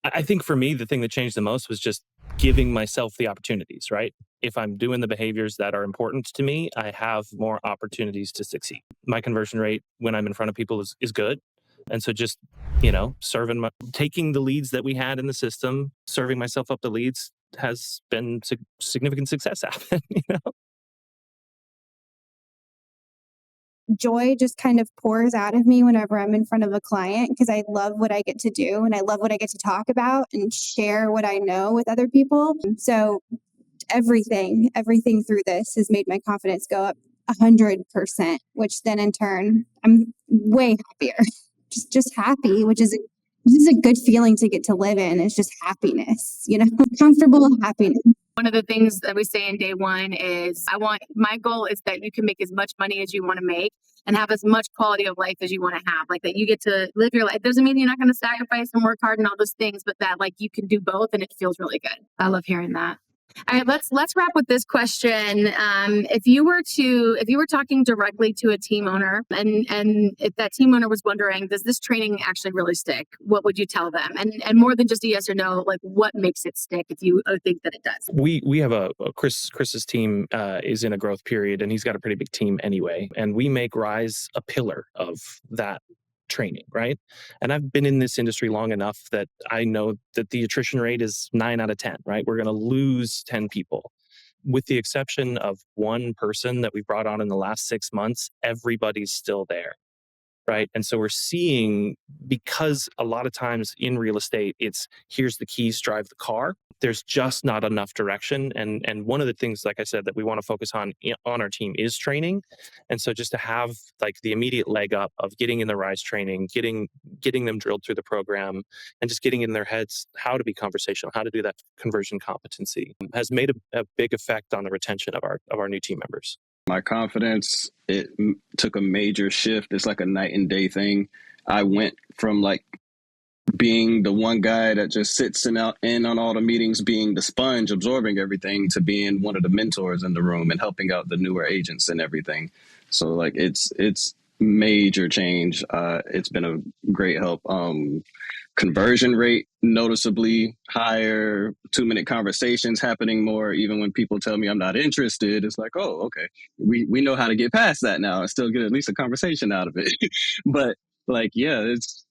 I think for me, the thing that changed the most was just giving myself the opportunities, right? If I'm doing the behaviors that are important to me, I have more opportunities to succeed. My conversion rate when I'm in front of people is good. And so just, taking the leads that we had in the system, serving myself up the leads has been significant success happen, Joy just kind of pours out of me whenever I'm in front of a client because I love what I get to do and I love what I get to talk about and share what I know with other people. So everything through this has made my confidence go up 100%, which then in turn, I'm way happier, just happy, which is a good feeling to get to live in. It's just happiness, comfortable happiness. One of the things that we say in day one is my goal is that you can make as much money as you want to make and have as much quality of life as you want to have. Like that you get to live your life. Doesn't mean you're not going to sacrifice and work hard and all those things, but that like you can do both and it feels really good. I love hearing that. All right, let's wrap with this question. If you were talking directly to a team owner and if that team owner was wondering, does this training actually really stick? What would you tell them? And more than just a yes or no, like what makes it stick if you think that it does? We have Chris's team is in a growth period and he's got a pretty big team anyway. And we make Rise a pillar of that training, right? And I've been in this industry long enough that I know that the attrition rate is 9 out of 10, right? We're going to lose 10 people. With the exception of one person that we brought on in the last 6 months, everybody's still there, right? And so we're seeing, because a lot of times in real estate, it's here's the keys, drive the car. There's just not enough direction. And one of the things, like I said, that we want to focus on our team is training. And so just to have like the immediate leg up of getting in the Rise training, getting them drilled through the program and just getting in their heads how to be conversational, how to do that conversion competency has made a big effect on the retention of our new team members. My confidence, took a major shift. It's like a night and day thing. I went from like being the one guy that just sits in on all the meetings, being the sponge, absorbing everything, to being one of the mentors in the room and helping out the newer agents and everything. So like it's major change. It's been a great help. Conversion rate noticeably higher, 2-minute conversations happening more. Even when people tell me I'm not interested, it's like, oh, okay, we know how to get past that now and still get at least a conversation out of it. But like, it's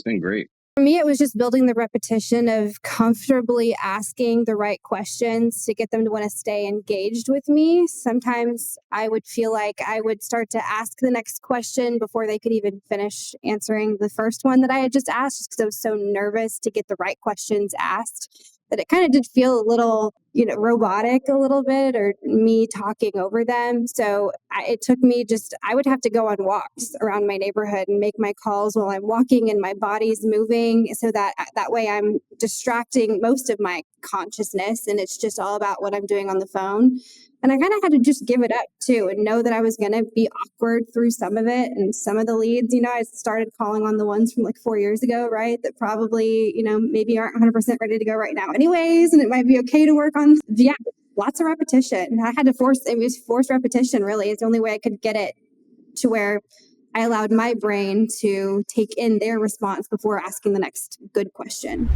been great. For me, it was just building the repetition of comfortably asking the right questions to get them to want to stay engaged with me. Sometimes I would feel like I would start to ask the next question before they could even finish answering the first one that I had just asked, just because I was so nervous to get the right questions asked, that it kind of did feel a little, robotic a little bit, or me talking over them. So it took me I would have to go on walks around my neighborhood and make my calls while I'm walking and my body's moving, so that way I'm distracting most of my consciousness and it's just all about what I'm doing on the phone. And I kind of had to just give it up too and know that I was going to be awkward through some of it. And some of the leads, I started calling on the ones from like 4 years ago, right? That probably, maybe aren't 100% ready to go right now anyways. And it might be okay to work on, lots of repetition. I had to force repetition, really. It's the only way I could get it to where I allowed my brain to take in their response before asking the next good question.